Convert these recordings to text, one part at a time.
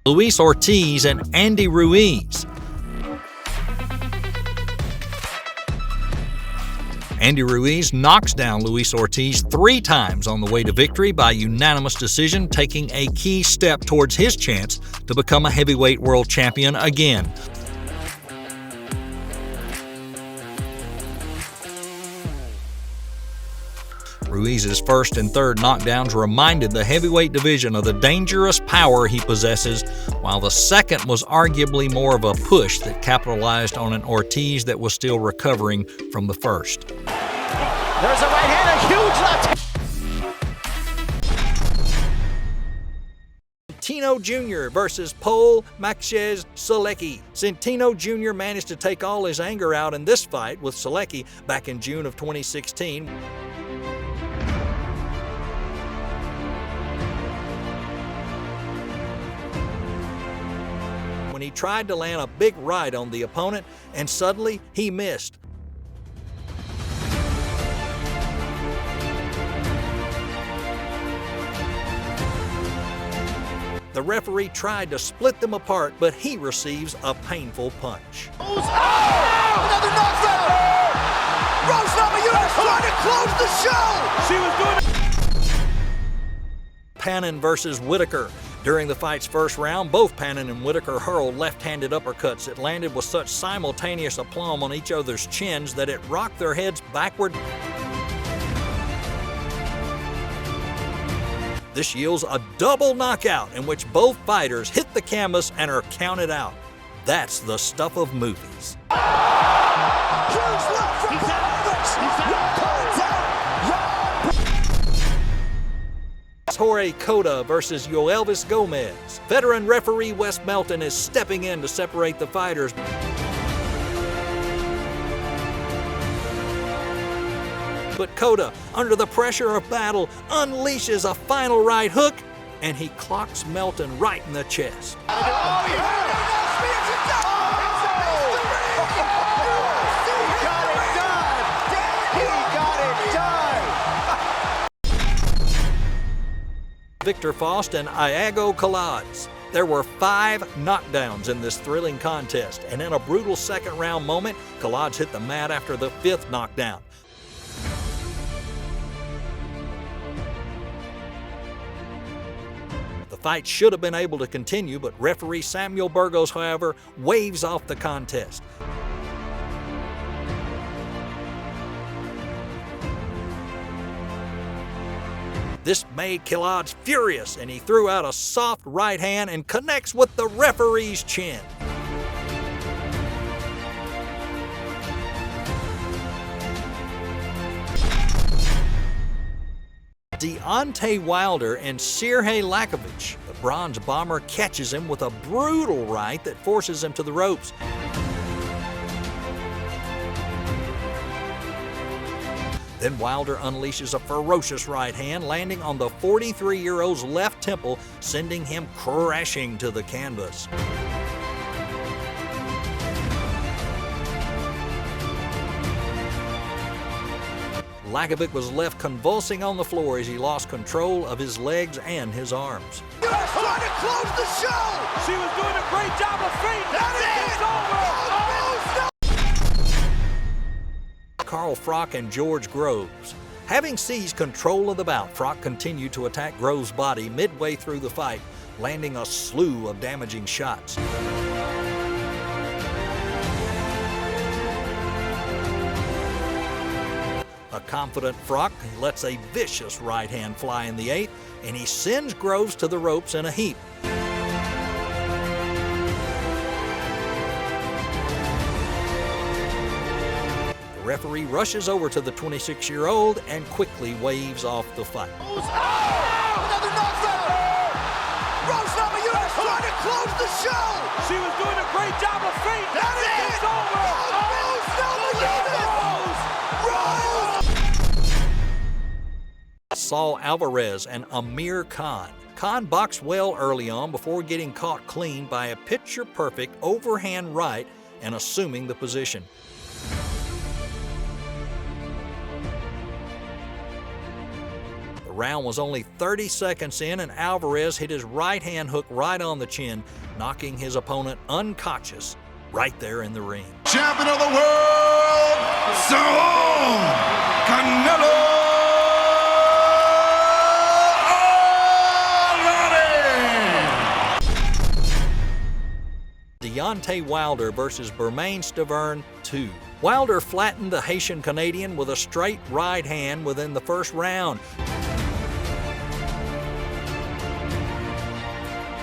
Luis Ortiz and Andy Ruiz. Andy Ruiz knocks down Luis Ortiz 3 times on the way to victory by unanimous decision, taking a key step towards his chance to become a heavyweight world champion again. Ruiz's first and third knockdowns reminded the heavyweight division of the dangerous power he possesses, while the second was arguably more of a push that capitalized on an Ortiz that was still recovering from the first. There's a right hand, a huge left. Centino Jr. versus Vasquez Jr. Centino Jr. managed to take all his anger out in this fight with Jr. back in June of 2016. When he tried to land a big right on the opponent, and suddenly he missed. The referee tried to split them apart, but he receives a painful punch. Oh! Another knockdown! Rose Namajunas trying to close the show! She was doing it! Pannon versus Whitaker. During the fight's first round, both Pannon and Whitaker hurled left-handed uppercuts that landed with such simultaneous aplomb on each other's chins that it rocked their heads backward. This yields a double knockout in which both fighters hit the canvas and are counted out. That's the stuff of movies. Jorge Cota versus Yoelvis Gomez. Veteran referee Wes Melton is stepping in to separate the fighters. But Cota, under the pressure of battle, unleashes a final right hook, and he clocks Melton right in the chest. Victor Faust and Iago Calades. There were 5 knockdowns in this thrilling contest, and in a brutal second round moment, Calades hit the mat after the 5th knockdown. The fight should have been able to continue, but referee Samuel Burgos, however, waves off the contest. This made Calades furious, and he threw out a soft right hand and connects with the referee's chin. Deontay Wilder and Sergey Lakovic. The bronze bomber catches him with a brutal right that forces him to the ropes. Then Wilder unleashes a ferocious right hand, landing on the 43-year-old's left temple, sending him crashing to the canvas. Lakovic was left convulsing on the floor as he lost control of his legs and his arms. U.S. trying to close the show! She was doing a great job of fading. It's over! Carl Froak and George Groves. Having seized control of the bout, Froak continued to attack Groves' body midway through the fight, landing a slew of damaging shots. A confident Froak lets a vicious right hand fly in the 8th, and he sends Groves to the ropes in a heap. The referee rushes over to the 26-year-old and quickly waves off the fight. Oh! Another knockdown! Rose Namajunas trying to close the show! She was doing a great job of fading. It's over! Saul Alvarez and Amir Khan. Khan boxed well early on before getting caught clean by a picture-perfect overhand right and assuming the position. The round was only 30 seconds in, and Alvarez hit his right-hand hook right on the chin, knocking his opponent unconscious right there in the ring. Champion of the world, Saul Canelo Deontay Wilder versus Bermane Stiverne 2. Wilder flattened the Haitian-Canadian with a straight right hand within the first round.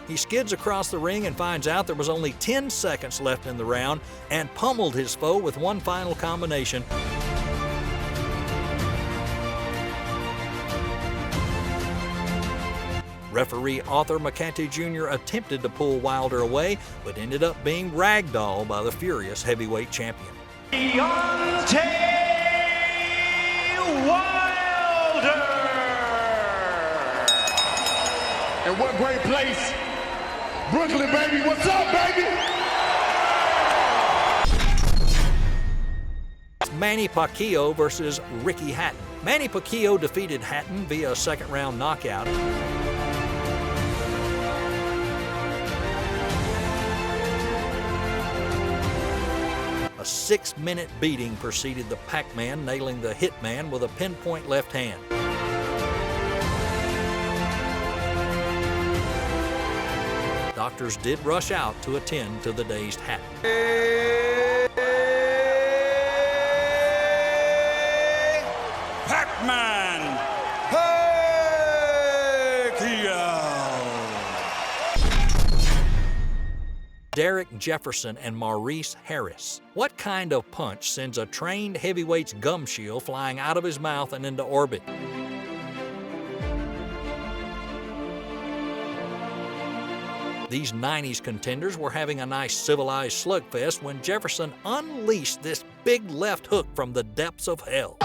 He skids across the ring and finds out there was only 10 seconds left in the round and pummeled his foe with one final combination. Referee Arthur McCanty Jr. attempted to pull Wilder away, but ended up being ragdolled by the furious heavyweight champion. Deontay Wilder! And what great place, Brooklyn, baby. What's up, baby? Manny Pacquiao versus Ricky Hatton. Manny Pacquiao defeated Hatton via a second-round knockout. A 6-minute beating preceded the Pac-Man nailing the Hitman with a pinpoint left hand. Doctors did rush out to attend to the dazed Hatton. Pac-Man! Derek Jefferson and Maurice Harris. What kind of punch sends a trained heavyweight's gum shield flying out of his mouth and into orbit? These 90s contenders were having a nice civilized slugfest when Jefferson unleashed this big left hook from the depths of hell.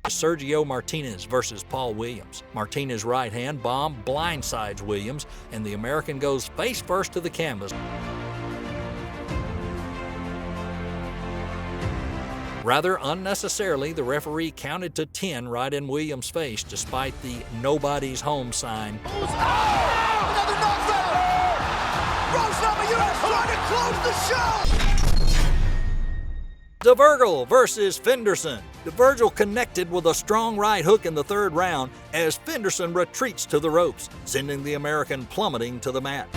Sergio Martinez versus Paul Williams. Martinez's right hand bomb blindsides Williams, and the American goes face first to the canvas. Rather unnecessarily, the referee counted to 10 right in Williams' face despite the nobody's home sign. Another knockdown! Rose US trying to close the show! DeVergel versus Fenderson. DeVergel connected with a strong right hook in the third round as Fenderson retreats to the ropes, sending the American plummeting to the mat.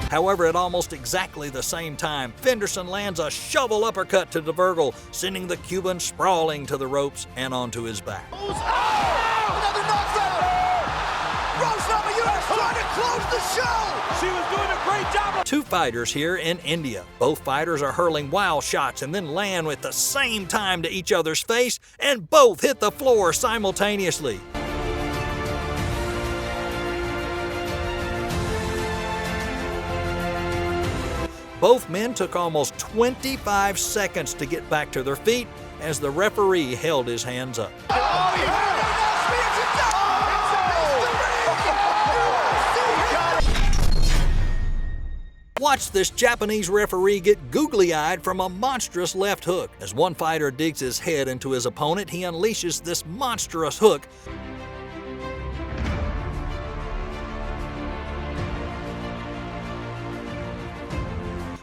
However, at almost exactly the same time, Fenderson lands a shovel uppercut to DeVergel, sending the Cuban sprawling to the ropes and onto his back. Another knockdown! Rose US trying to close the show! She was doing a great job! Two fighters here in India. Both fighters are hurling wild shots and then land at the same time to each other's face, and both hit the floor simultaneously. Both men took almost 25 seconds to get back to their feet as the referee held his hands up. Watch this Japanese referee get googly-eyed from a monstrous left hook. As one fighter digs his head into his opponent, he unleashes this monstrous hook.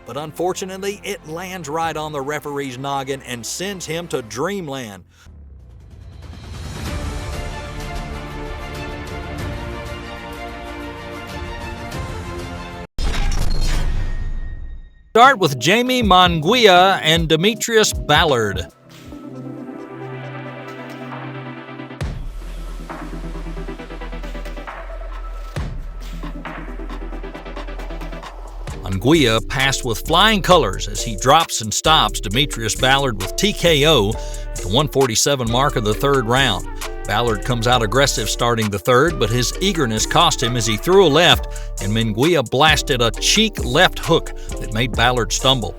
But unfortunately, it lands right on the referee's noggin and sends him to dreamland. Start with Jamie Munguia and Demetrius Ballard. Munguia passed with flying colors as he drops and stops Demetrius Ballard with TKO at the 147 mark of the third round. Ballard comes out aggressive starting the third, but his eagerness cost him as he threw a left, and Munguia blasted a cheek left hook that made Ballard stumble.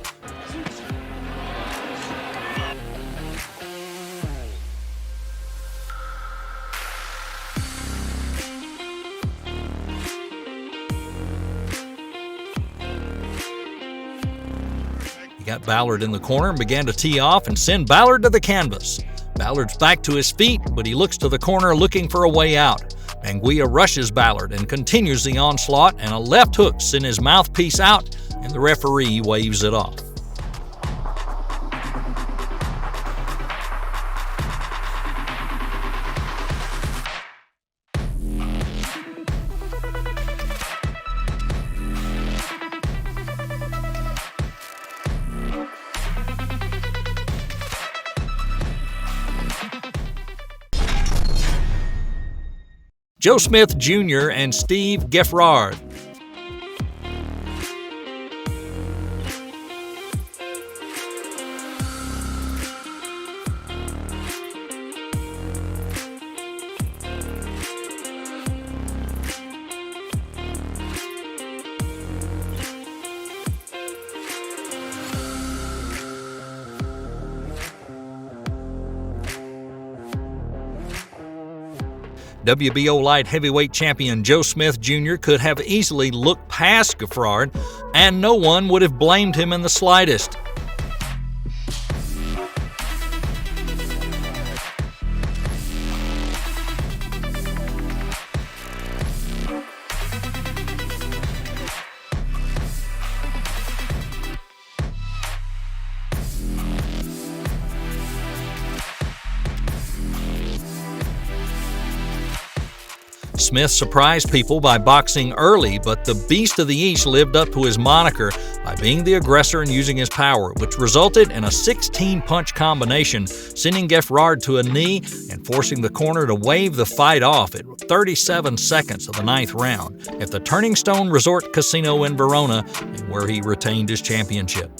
got Ballard in the corner and began to tee off and send Ballard to the canvas. Ballard's back to his feet, but he looks to the corner looking for a way out. Anguilla rushes Ballard and continues the onslaught, and a left hook sent his mouthpiece out, and the referee waves it off. Joe Smith Jr. and Steve Geffrard. WBO light heavyweight champion Joe Smith Jr. could have easily looked past Geffrard, and no one would have blamed him in the slightest. Smith surprised people by boxing early, but the Beast of the East lived up to his moniker by being the aggressor and using his power, which resulted in a 16-punch combination, sending Geffrard to a knee and forcing the corner to wave the fight off at 37 seconds of the 9th round at the Turning Stone Resort Casino in Verona, where he retained his championship.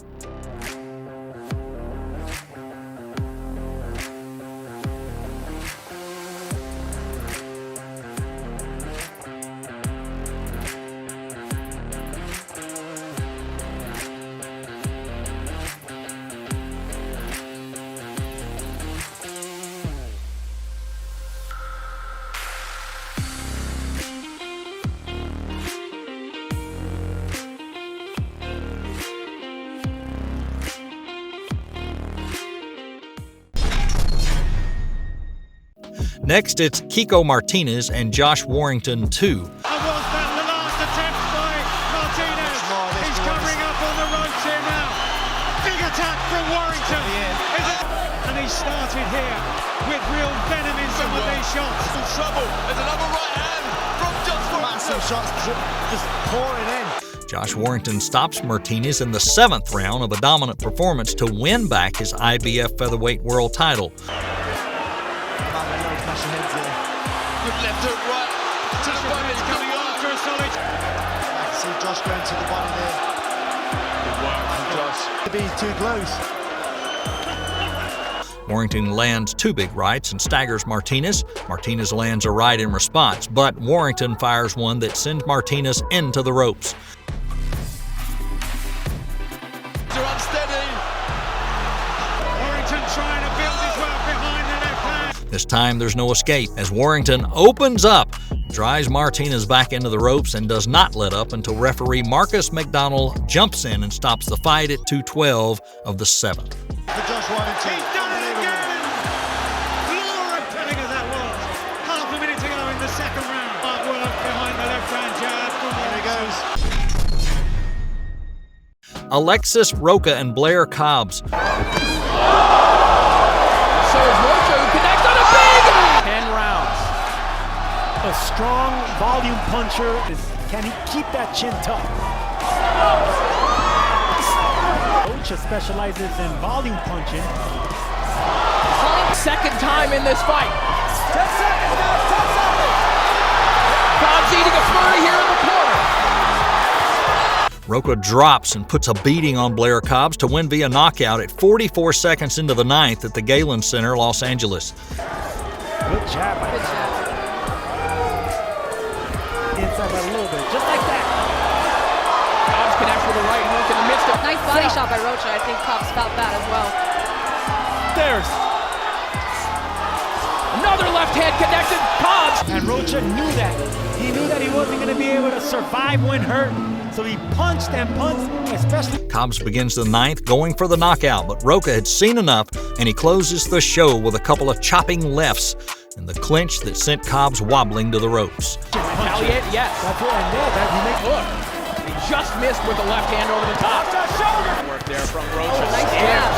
Next, it's Kiko Martinez and Josh Warrington 2. Was that the last attempt by Martinez? He's covering up on the ropes here now. Big attack from Warrington. And he started here with real venom in some of these shots. In trouble. There's another right hand from Josh Warrington. Massive shots just pouring in. Josh Warrington stops Martinez in the 7th round of a dominant performance to win back his IBF featherweight world title. Good left hook right to the body. It's coming after a solid. I can see Josh going to the body there. Good work from Josh. To be too close. Warrington lands 2 big rights and staggers Martinez. Martinez lands a right in response, but Warrington fires one that sends Martinez into the ropes. They're unsteady. Warrington trying to build his way behind the left hand. This time there's no escape as Warrington opens up, drives Martinez back into the ropes, and does not let up until referee Marcus McDonald jumps in and stops the fight at 2:12 of the 7th. For Josh Warrington. He's done it again! Glory telling us that was. Half a minute to go in the 2nd round. Hard work behind the left-hand jab. Here he goes. Alexis Roca and Blair Cobbs. So is Roca, who connects on a big 10 rounds. A strong volume puncher. Can he keep that chin tucked? Roca specializes in volume punching. 2nd time in this fight. 10 seconds now, 10 seconds. Cobbs eating a flurry here in the corner. Roca drops and puts a beating on Blair Cobbs to win via knockout at 44 seconds into the 9th at the Galen Center, Los Angeles. Good jab by Cobbs. Inside by a little bit, just like that. Cobbs connects with a right hook in the midst of... Nice body shot by Roca. I think Cobbs felt that as well. There's another left hand connected. Cobbs. And Roca knew that. He knew that he wasn't going to be able to survive when hurt. So he punched and punched, especially. Cobbs begins the ninth, going for the knockout, but Roca had seen enough, and he closes the show with a couple of chopping lefts in the clinch that sent Cobbs wobbling to the ropes. Retaliate, yes. That's what I know. Look, he just missed with the left hand over the top. Work there from Rocha. Nice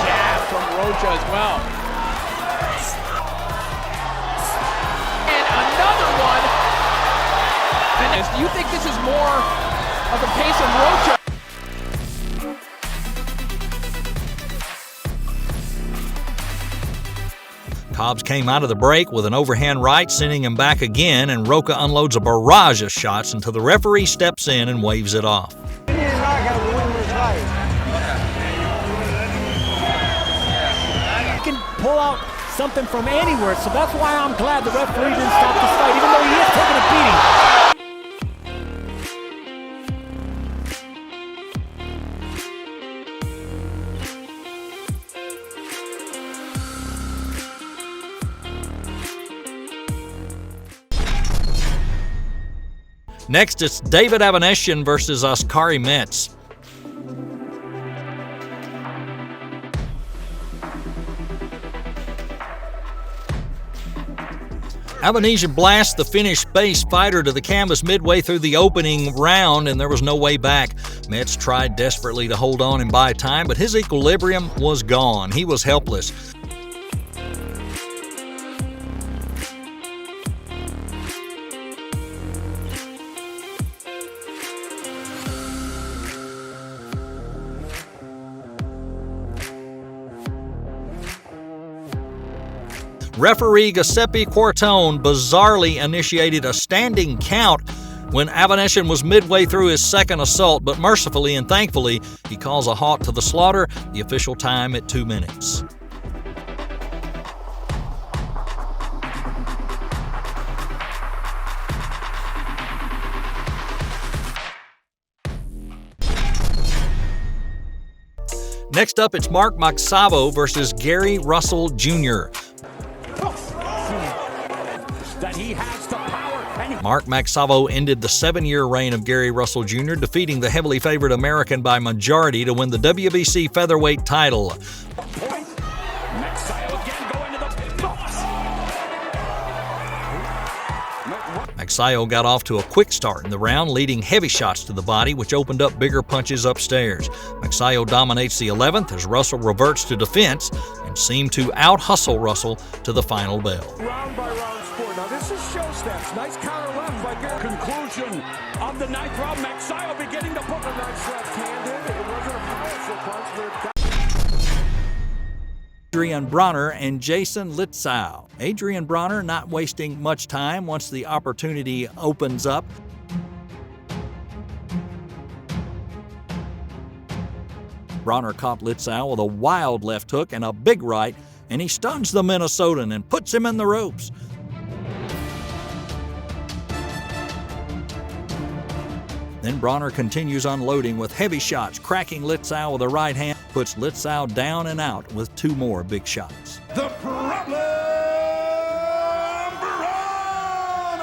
jab from Rocha as well. And another one. Do you think this is more of the pace of Rocha? Cobbs came out of the break with an overhand right, sending him back again, and Roca unloads a barrage of shots until the referee steps in and waves it off. He can pull out something from anywhere, so that's why I'm glad the referee didn't stop this fight, even though he is taking a beating. Next, it's David Avanesian versus Askari Metz. Avanesian blasts the Finnish space fighter to the canvas midway through the opening round, and there was no way back. Metz tried desperately to hold on and buy time, but his equilibrium was gone. He was helpless. Referee Giuseppe Quartone bizarrely initiated a standing count when Avanesian was midway through his second assault, but mercifully and thankfully, he calls a halt to the slaughter, the official time at 2 minutes. Next up, it's Mark Magsavo versus Gary Russell Jr. Mark Magsavo ended the 7-year reign of Gary Russell Jr., defeating the heavily favored American by majority to win the WBC featherweight title. Magsayo got off to a quick start in the round, leading heavy shots to the body, which opened up bigger punches upstairs. Magsayo dominates the 11th as Russell reverts to defense and seemed to out-hustle Russell to the final bell. Round by round sport. Now this is show steps. Nice counter left by Gary. Conclusion of the ninth round. Magsayo beginning to put the nice left-handed. It wasn't a powerful punch, but Adrian Bronner and Jason Litzau. Adrian Bronner not wasting much time once the opportunity opens up. Bronner caught Litzau with a wild left hook and a big right, and he stuns the Minnesotan and puts him in the ropes. Then Bronner continues unloading with heavy shots, cracking Litzau with a right hand, puts Litzau down and out with 2 more big shots. the problem, Bronner.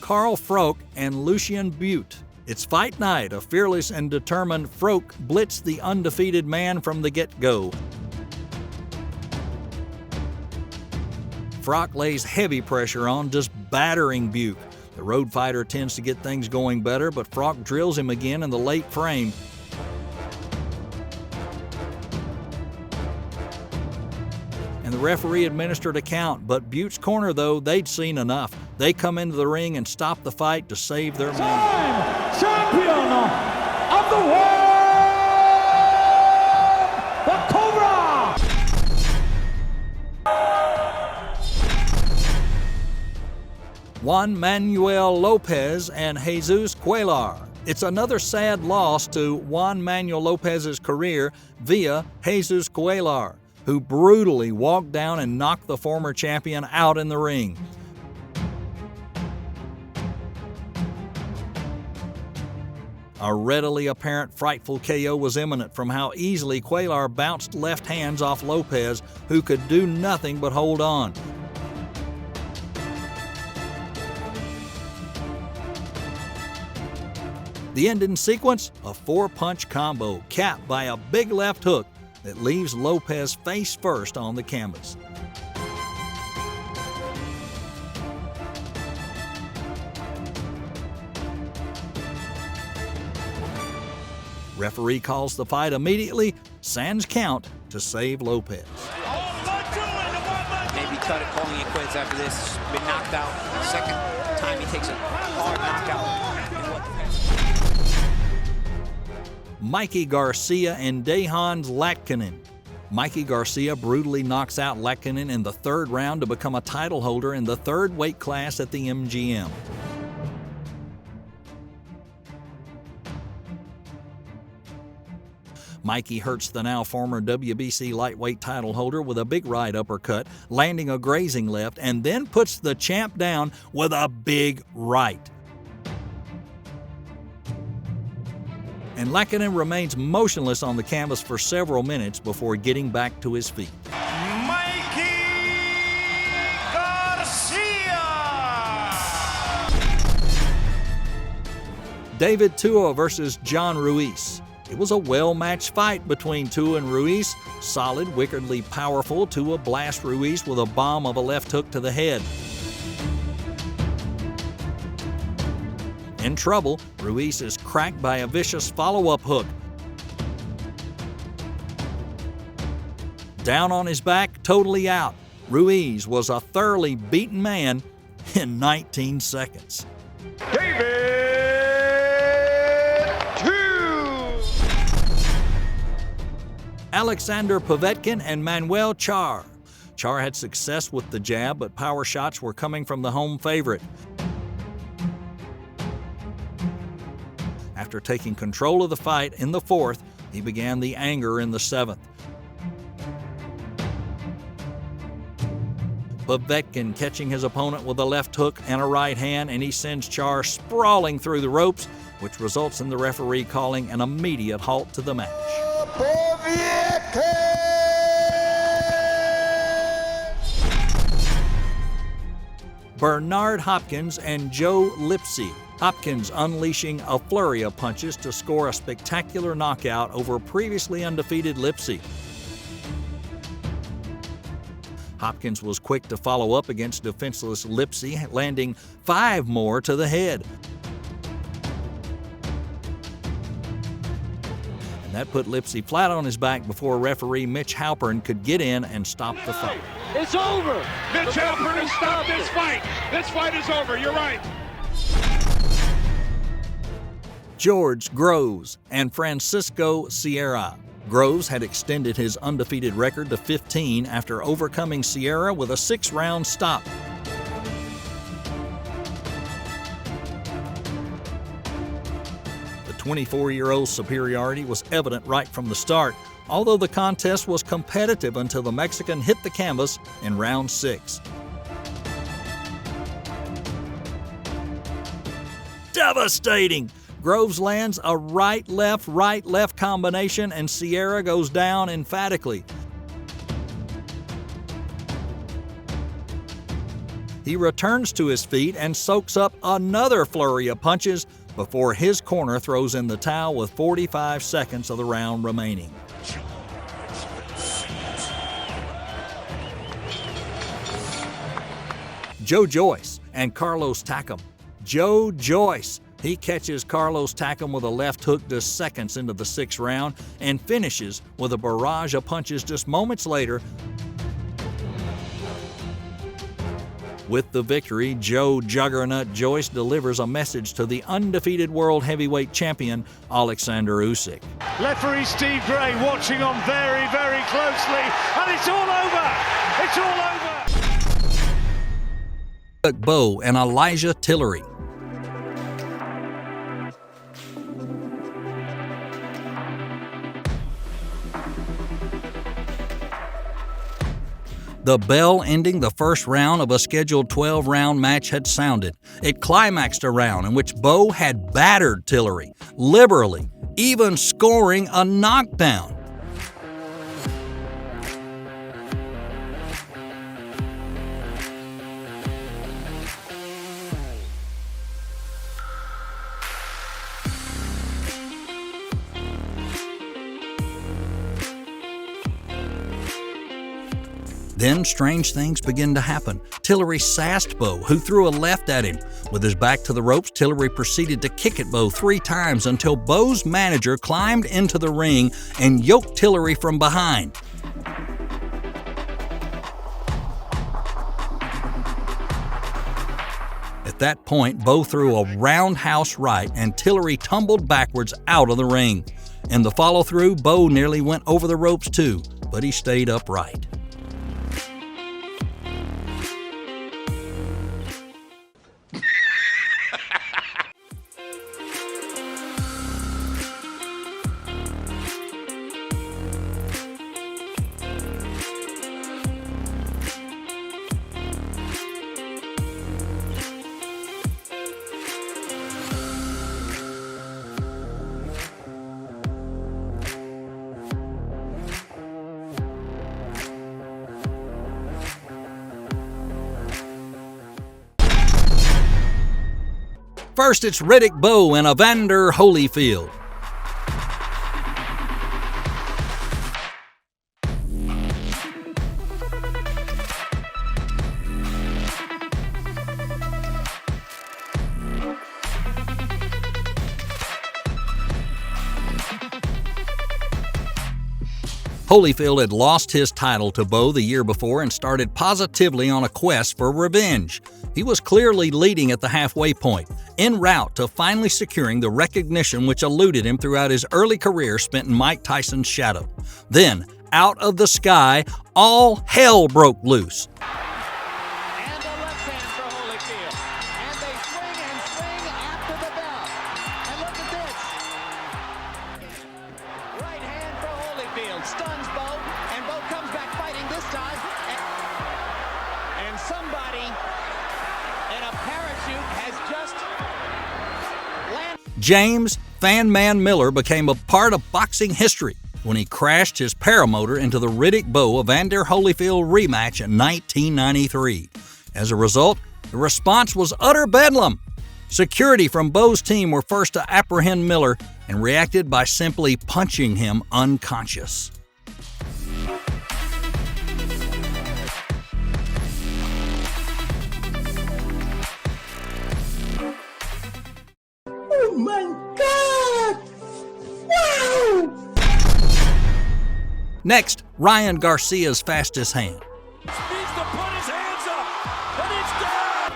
Carl Froak and Lucian Butte. It's fight night. A fearless and determined Froak blitzed the undefeated man from the get-go. Froak lays heavy pressure on, just battering Butte. The road fighter tends to get things going better, but Froak drills him again in the late frame. And the referee administered a count, but Butte's corner, though, they'd seen enough. They come into the ring and stop the fight to save their man. Champion of the world, the Cobra! Juan Manuel Lopez and Jesus Cuellar. It's another sad loss to Juan Manuel Lopez's career via Jesus Cuellar, who brutally walked down and knocked the former champion out in the ring. A readily apparent frightful KO was imminent from how easily Cuellar bounced left hands off Lopez, who could do nothing but hold on. The ending sequence, a 4-punch combo capped by a big left hook that leaves Lopez face first on the canvas. Referee calls the fight immediately, sans count to save Lopez. Maybe cut it, calling it quits after this. Been knocked out. Second time he takes a hard knockout. Mikey Garcia and Dejan Latkinen. Mikey Garcia brutally knocks out Latkinen in the 3rd round to become a title holder in the 3rd weight class at the MGM. Mikey hurts the now former WBC lightweight title holder with a big right uppercut, landing a grazing left, and then puts the champ down with a big right. And Latkinen remains motionless on the canvas for several minutes before getting back to his feet. Mikey Garcia! David Tua versus John Ruiz. It was a well-matched fight between Tua and Ruiz. Solid, wickedly powerful. Tua blasts Ruiz with a bomb of a left hook to the head. In trouble, Ruiz is cracked by a vicious follow-up hook. Down on his back, totally out. Ruiz was a thoroughly beaten man in 19 seconds. Alexander Povetkin and Manuel Char. Char had success with the jab, but power shots were coming from the home favorite. After taking control of the fight in the 4th, he began the anger in the 7th. Povetkin catching his opponent with a left hook and a right hand, and he sends Char sprawling through the ropes, which results in the referee calling an immediate halt to the match. Bernard Hopkins and Joe Lipsy. Hopkins unleashing a flurry of punches to score a spectacular knockout over previously undefeated Lipsy. Hopkins was quick to follow up against defenseless Lipsy, landing 5 more to the head. And that put Lipsy flat on his back before referee Mitch Halpern could get in and stop the fight. It's over. Mitch Halpern has stopped this fight. This fight is over. You're right. George Groves and Francisco Sierra. Groves had extended his undefeated record to 15 after overcoming Sierra with a 6-round stop. The 24-year-old's superiority was evident right from the start, although the contest was competitive until the Mexican hit the canvas in round 6. Devastating! Groves lands a right-left combination, and Sierra goes down emphatically. He returns to his feet and soaks up another flurry of punches before his corner throws in the towel with 45 seconds of the round remaining. Joyce and Carlos Takam. Joyce. He catches Carlos Takam with a left hook just seconds into the 6th round and finishes with a barrage of punches just moments later. With the victory, Joe Juggernaut Joyce delivers a message to the undefeated world heavyweight champion, Alexander Usyk. Referee Steve Gray watching on very, very closely, and it's all over! It's all over! Bowe and Elijah Tillery. The bell ending the first round of a scheduled 12-round match had sounded. It climaxed a round in which Bowe had battered Tillery, liberally, even scoring a knockdown. Then strange things began to happen. Tillery sassed Bowe, who threw a left at him. With his back to the ropes, Tillery proceeded to kick at Bowe 3 times until Bowe's manager climbed into the ring and yoked Tillery from behind. At that point, Bowe threw a roundhouse right and Tillery tumbled backwards out of the ring. In the follow-through, Bowe nearly went over the ropes too, but he stayed upright. First, it's Riddick Bowe and Evander Holyfield. Holyfield had lost his title to Bowe the year before and started positively on a quest for revenge. He was clearly leading at the halfway point, en route to finally securing the recognition which eluded him throughout his early career spent in Mike Tyson's shadow. Then, out of the sky, all hell broke loose. And a left hand for Holyfield. And they swing after the bell. And look at this. Right hand for Holyfield. Stuns Bowe. And Bowe comes back fighting this time. And somebody in a parachute has just landed. James "Fan Man" Miller became a part of boxing history when he crashed his paramotor into the Riddick Bowe Evander Holyfield rematch in 1993. As a result, the response was utter bedlam. Security from Bowe's team were first to apprehend Miller and reacted by simply punching him unconscious. Oh my God! Wow! Next, Ryan Garcia's fastest hand. Needs to put his hands up, and it's down.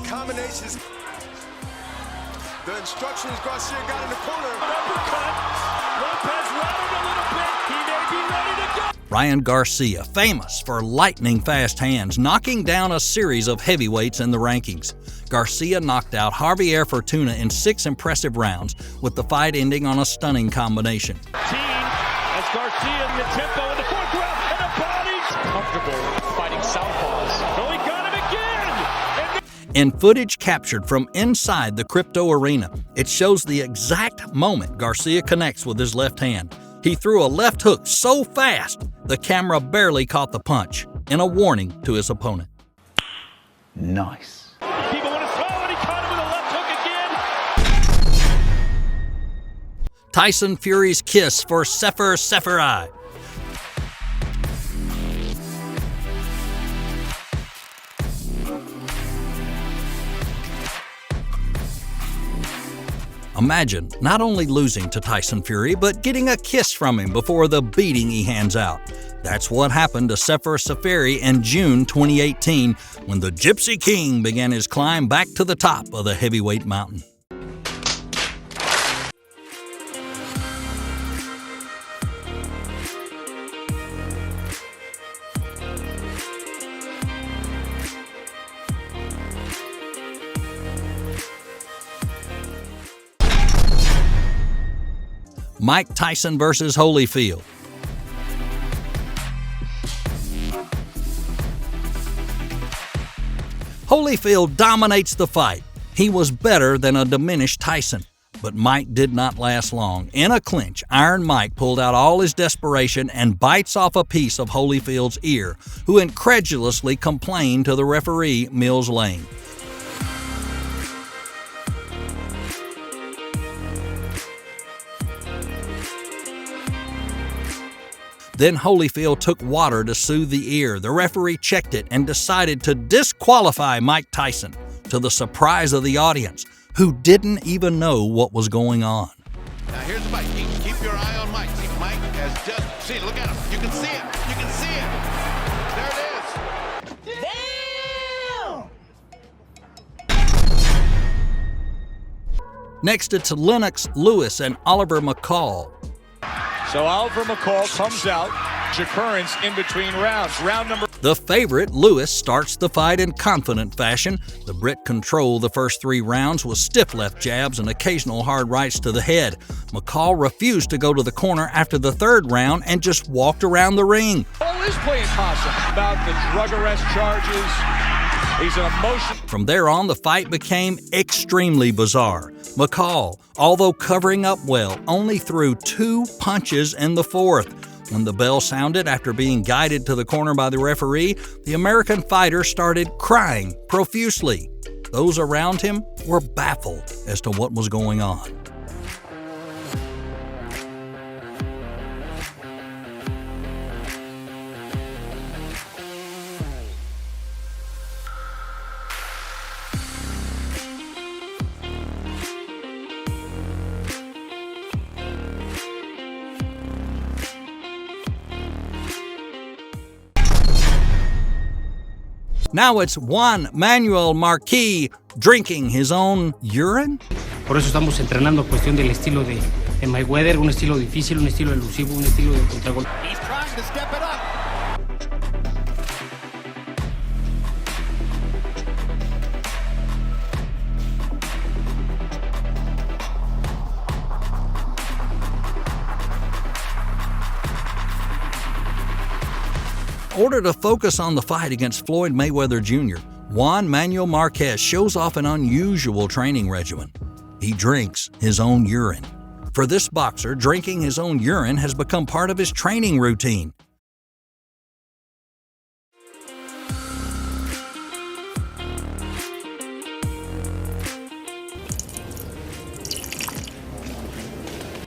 Combinations. The instructions Garcia got in the corner. Uppercut. Lopez rattled a little bit. He may be ready to go. Ryan Garcia, famous for lightning fast hands, knocking down a series of heavyweights in the rankings. Garcia knocked out Javier Fortuna in 6 impressive rounds, with the fight ending on a stunning combination. As Garcia in the tempo in the 4th round, and the body's comfortable fighting southpaws. So he got him again! In footage captured from inside the crypto arena, it shows the exact moment Garcia connects with his left hand. He threw a left hook so fast, the camera barely caught the punch, in a warning to his opponent. Nice. People want to throw, and he caught him with a left hook again. Tyson Fury's kiss for Salisbury. Imagine not only losing to Tyson Fury, but getting a kiss from him before the beating he hands out. That's what happened to Salisbury in June 2018, when the Gypsy King began his climb back to the top of the heavyweight mountain. Mike Tyson versus Holyfield. Holyfield dominates the fight. He was better than a diminished Tyson, but Mike did not last long. In a clinch, Iron Mike pulled out all his desperation and bites off a piece of Holyfield's ear, who incredulously complained to the referee, Mills Lane. Then Holyfield took water to soothe the ear. The referee checked it and decided to disqualify Mike Tyson, to the surprise of the audience, who didn't even know what was going on. Now here's Mike. Keep your eye on Mike. See, Mike has just seen. Look at him. You can see it. You can see it. There it is. Next, it's Lennox Lewis and Oliver McCall. So Oliver McCall comes out. Occurrence in between rounds. Round number. The favorite, Lewis, starts the fight in confident fashion. The Brit controlled the first 3 rounds with stiff left jabs and occasional hard rights to the head. McCall refused to go to the corner after the 3rd round and just walked around the ring. Paul is playing possum about the drug arrest charges. He's an emotion. From there on, the fight became extremely bizarre. McCall, although covering up well, only threw 2 punches in the 4th. When the bell sounded after being guided to the corner by the referee, the American fighter started crying profusely. Those around him were baffled as to what was going on. Now it's Juan Manuel Marquis drinking his own urine? Por eso estamos entrenando cuestión del estilo de Mayweather, un estilo difícil, un estilo elusivo, un estilo de contragolpe. He's trying to step it up. In order to focus on the fight against Floyd Mayweather Jr., Juan Manuel Marquez shows off an unusual training regimen. He drinks his own urine. For this boxer, drinking his own urine has become part of his training routine.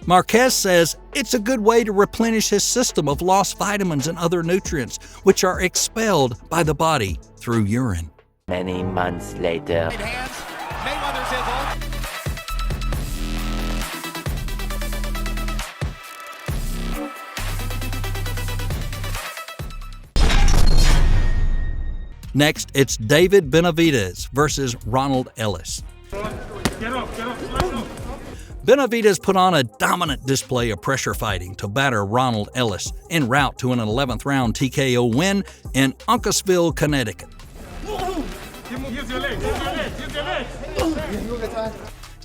Marquez says it's a good way to replenish his system of lost vitamins and other nutrients, which are expelled by the body through urine. Many months later. Mayweather's Next, it's David Benavidez versus Ronald Ellis. Benavidez put on a dominant display of pressure fighting to batter Ronald Ellis en route to an 11th round TKO win in Uncasville, Connecticut.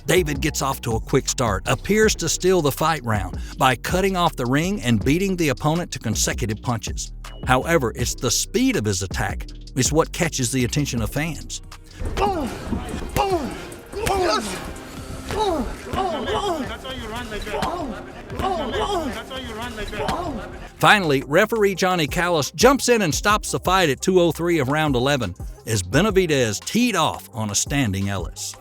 David gets off to a quick start, appears to steal the fight round by cutting off the ring and beating the opponent to consecutive punches. However, it's the speed of his attack is what catches the attention of fans. Finally, referee Johnny Callis jumps in and stops the fight at 2:03 of round 11 as Benavidez teed off on a standing Ellis.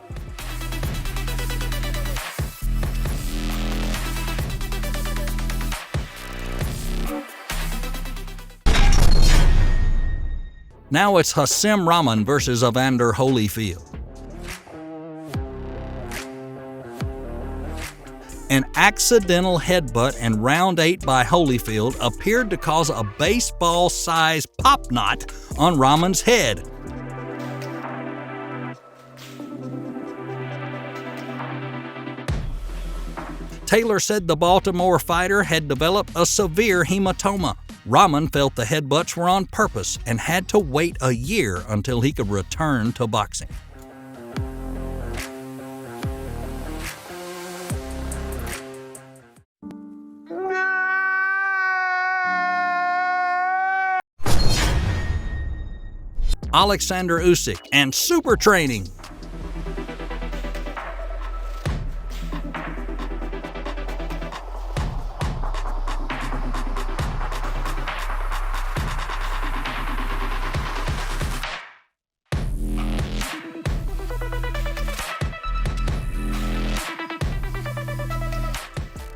Now it's Hasim Rahman versus Evander Holyfield. An accidental headbutt in round 8 by Holyfield appeared to cause a baseball-sized pop knot on Rahman's head. Taylor said the Baltimore fighter had developed a severe hematoma. Rahman felt the headbutts were on purpose and had to wait a year until he could return to boxing. Alexander Usyk and super training.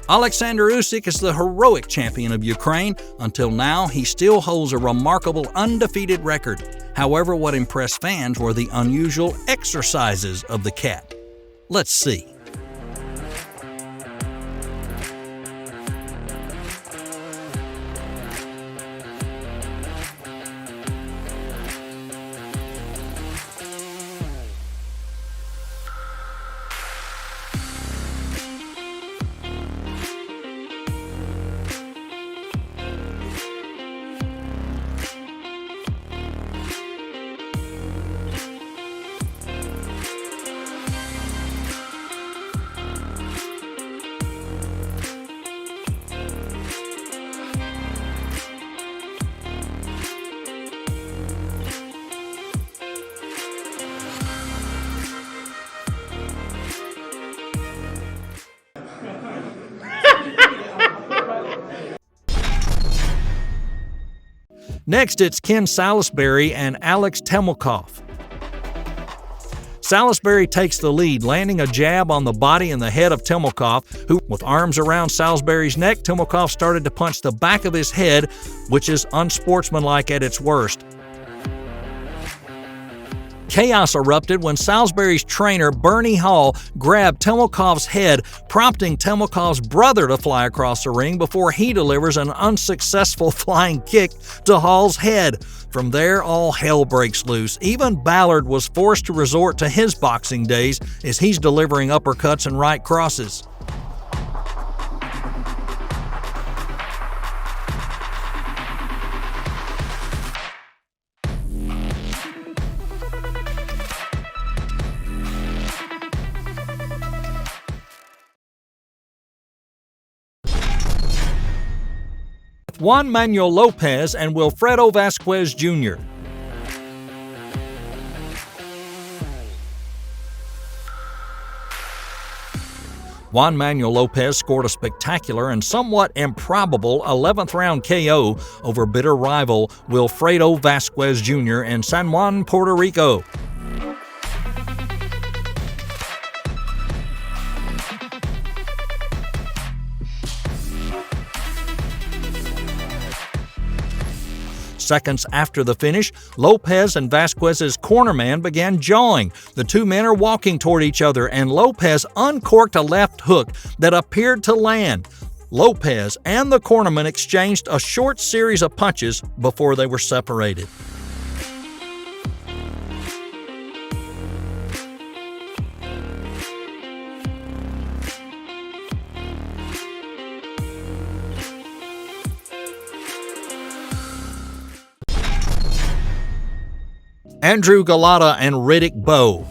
Alexander Usyk is the heroic champion of Ukraine. Until now, he still holds a remarkable undefeated record. However, what impressed fans were the unusual exercises of the cat. Let's see. Next, it's Ken Salisbury and Alex Temelkoff. Salisbury takes the lead, landing a jab on the body and the head of Temelkoff, who, with arms around Salisbury's neck, Temelkoff started to punch the back of his head, which is unsportsmanlike at its worst. Chaos erupted when Salisbury's trainer, Bernie Hall, grabbed Temelkoff's head, prompting Temelkoff's brother to fly across the ring before he delivers an unsuccessful flying kick to Hall's head. From there, all hell breaks loose. Even Ballard was forced to resort to his boxing days as he's delivering uppercuts and right crosses. Juan Manuel Lopez and Wilfredo Vasquez Jr. Juan Manuel Lopez scored a spectacular and somewhat improbable 11th round KO over bitter rival Wilfredo Vasquez Jr. in San Juan, Puerto Rico. Seconds after the finish, Lopez and Vasquez's cornerman began jawing. The two men are walking toward each other, and Lopez uncorked a left hook that appeared to land. Lopez and the cornerman exchanged a short series of punches before they were separated. Andrew Golota and Riddick Bowe.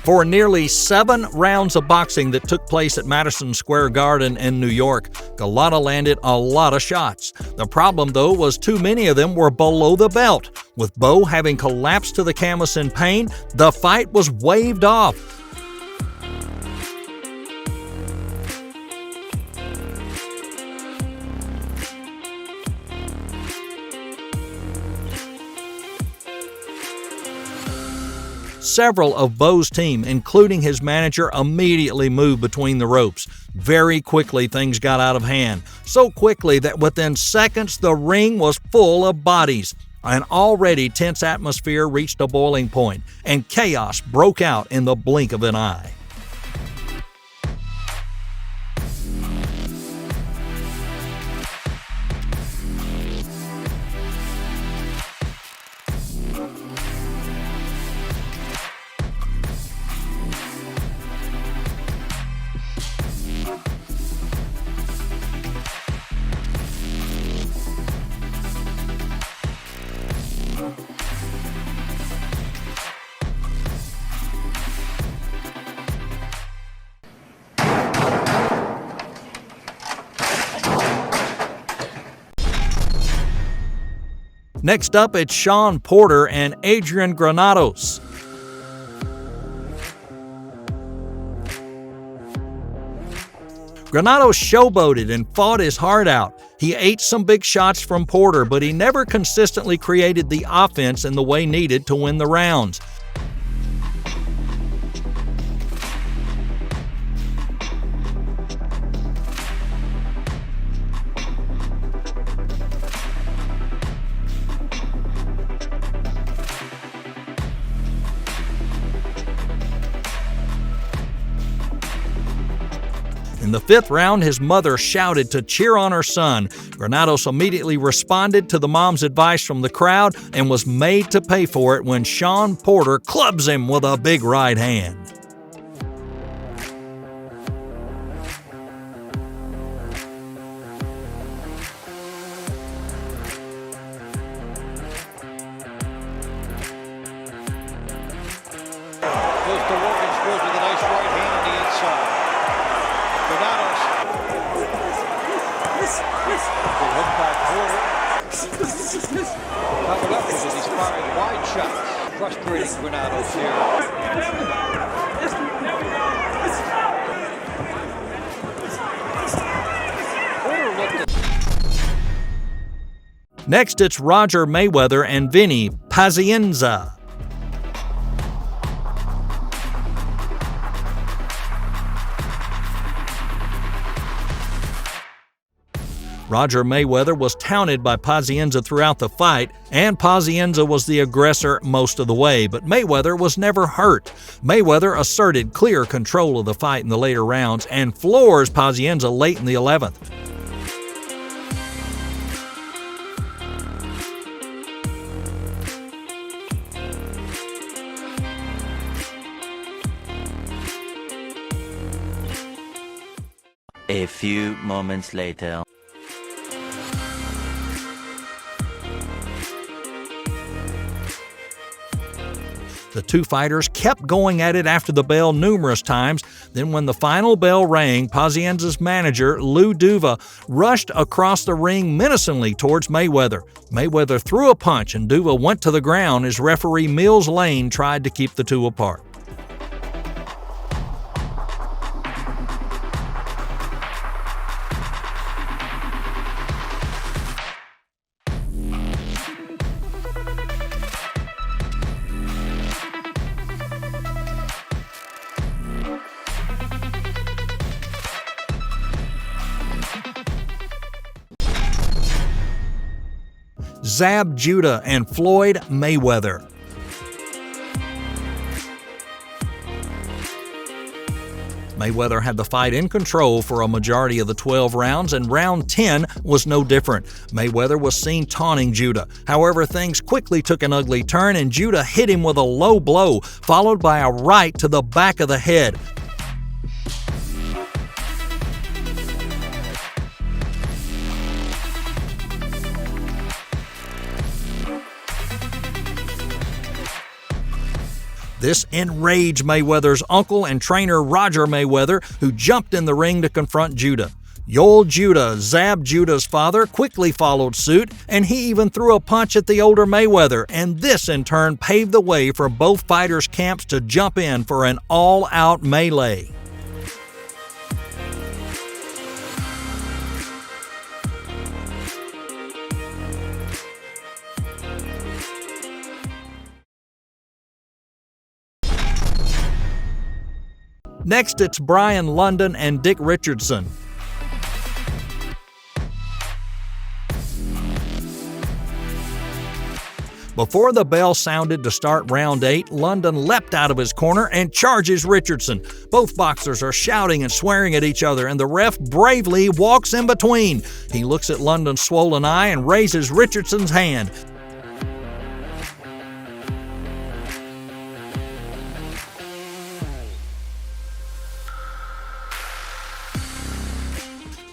For nearly 7 rounds of boxing that took place at Madison Square Garden in New York, Golota landed a lot of shots. The problem, though, was too many of them were below the belt. With Bowe having collapsed to the canvas in pain, the fight was waved off. Several of Bowe's team, including his manager, immediately moved between the ropes. Very quickly, things got out of hand. So quickly that within seconds, the ring was full of bodies. An already tense atmosphere reached a boiling point, and chaos broke out in the blink of an eye. Next up, it's Shawn Porter and Adrian Granados. Granados showboated and fought his heart out. He ate some big shots from Porter, but he never consistently created the offense in the way needed to win the rounds. In the 5th round, his mother shouted to cheer on her son. Granados immediately responded to the mom's advice from the crowd and was made to pay for it when Shawn Porter clubs him with a big right hand. Goes to work and scores with a nice right hand on the inside. Granados. Good hook by Porter. Covered up because he's firing wide shots. Frustrating Granados here. Porter looked at... Next, it's Roger Mayweather and Vinny Pazienza. Roger Mayweather was touted by Pazienza throughout the fight, and Pazienza was the aggressor most of the way, but Mayweather was never hurt. Mayweather asserted clear control of the fight in the later rounds and floors Pazienza late in the 11th. A few moments later. The two fighters kept going at it after the bell numerous times. Then when the final bell rang, Pazienza's manager, Lou Duva, rushed across the ring menacingly towards Mayweather. Mayweather threw a punch and Duva went to the ground as referee Mills Lane tried to keep the two apart. Zab Judah and Floyd Mayweather. Mayweather had the fight in control for a majority of the 12 rounds, and round 10 was no different. Mayweather was seen taunting Judah. However, things quickly took an ugly turn, and Judah hit him with a low blow, followed by a right to the back of the head. This enraged Mayweather's uncle and trainer Roger Mayweather, who jumped in the ring to confront Judah. Yoel Judah, Zab Judah's father, quickly followed suit, and he even threw a punch at the older Mayweather, and this in turn paved the way for both fighters' camps to jump in for an all-out melee. Next, it's Brian London and Dick Richardson. Before the bell sounded to start round 8, London leapt out of his corner and charges Richardson. Both boxers are shouting and swearing at each other, and the ref bravely walks in between. He looks at London's swollen eye and raises Richardson's hand.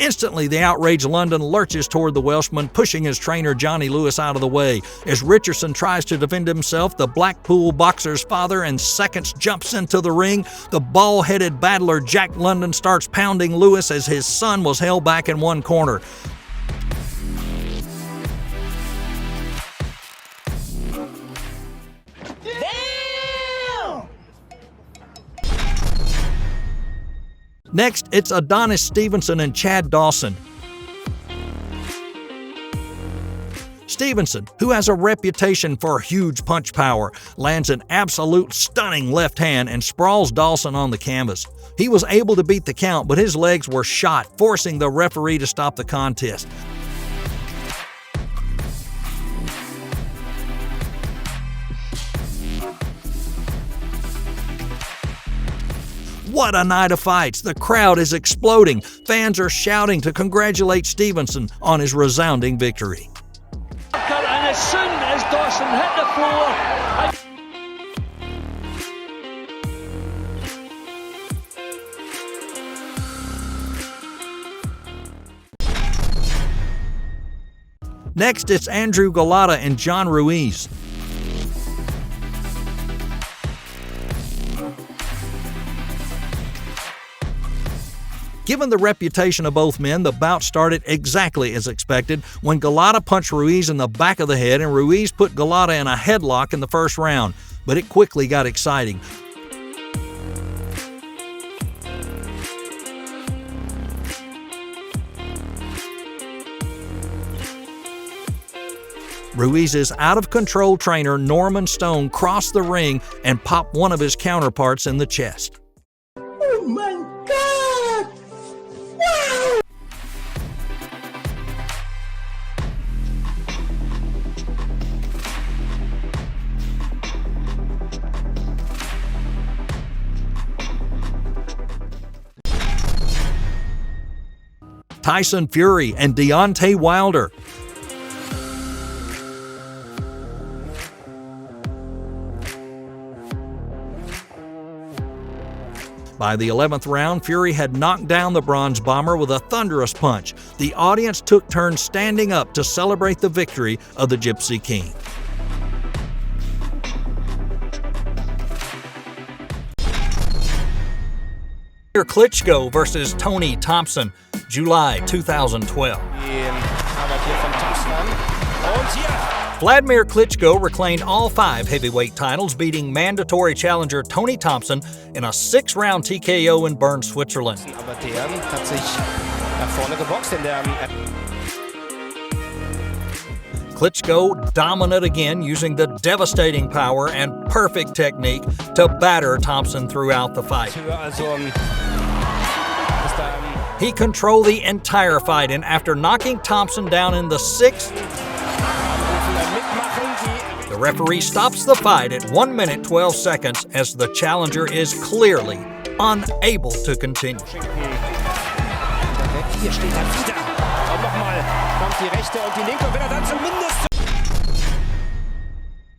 Instantly, the outraged London lurches toward the Welshman, pushing his trainer Johnny Lewis out of the way. As Richardson tries to defend himself, the Blackpool boxer's father in seconds jumps into the ring. The bald-headed battler Jack London starts pounding Lewis as his son was held back in one corner. Next, it's Adonis Stevenson and Chad Dawson. Stevenson, who has a reputation for huge punch power, lands an absolute stunning left hand and sprawls Dawson on the canvas. He was able to beat the count, but his legs were shot, forcing the referee to stop the contest. What a night of fights! The crowd is exploding. Fans are shouting to congratulate Stevenson on his resounding victory. And as soon as Dawson hit the floor, Next, it's Andrew Golota and John Ruiz. Given the reputation of both men, the bout started exactly as expected when Golota punched Ruiz in the back of the head and Ruiz put Golota in a headlock in the first round, but it quickly got exciting. Ruiz's out-of-control trainer Norman Stone crossed the ring and popped one of his counterparts in the chest. oh my God! Wow! Tyson Fury and Deontay Wilder. By the 11th round, Fury had knocked down the Bronze Bomber with a thunderous punch. The audience took turns standing up to celebrate the victory of the Gypsy King. Klitschko versus Tony Thompson, July 2012. Vladimir Klitschko reclaimed all 5 heavyweight titles, beating mandatory challenger Tony Thompson in a 6-round TKO in Bern, Switzerland. Klitschko dominant again, using the devastating power and perfect technique to batter Thompson throughout the fight. He controlled the entire fight, and after knocking Thompson down in the 6th, the referee stops the fight at 1 minute 12 seconds as the challenger is clearly unable to continue.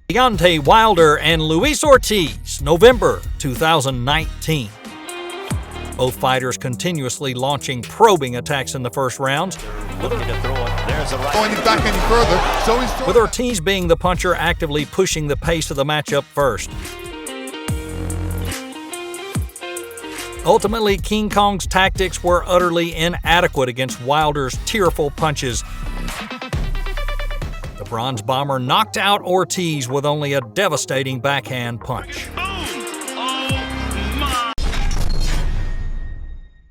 Deontay Wilder and Luis Ortiz, November 2019. Both fighters continuously launching probing attacks in the first rounds, Looking to throw it. There's a right. Going back any further, so he's with Ortiz being the puncher actively pushing the pace of the matchup first. Ultimately, King Kong's tactics were utterly inadequate against Wilder's tearful punches. The Bronze Bomber knocked out Ortiz with only a devastating backhand punch.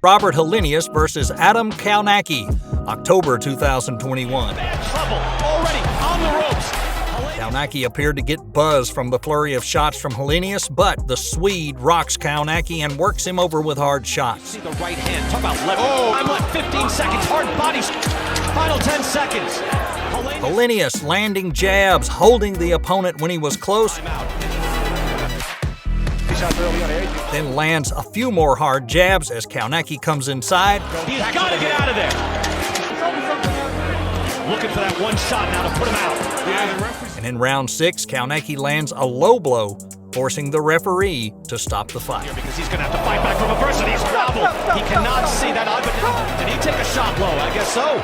Robert Helenius versus Adam Kownacki, October 2021. Already on the ropes. Kownacki appeared to get buzzed from the flurry of shots from Helenius, but the Swede rocks Kownacki and works him over with hard shots. See the right hand. Talk about leverage. I'm left 15 seconds. Hard bodies. Final 10 seconds. Helenius landing jabs, holding the opponent when he was close, then lands a few more hard jabs as Kownacki comes inside. He's got to get out of there. Looking for that one shot now to put him out. And in round 6, Kownacki lands a low blow, forcing the referee to stop the fight. Because he's going to have to fight back from adversity. He's traveled. He cannot see that. Did he take a shot low? I guess so.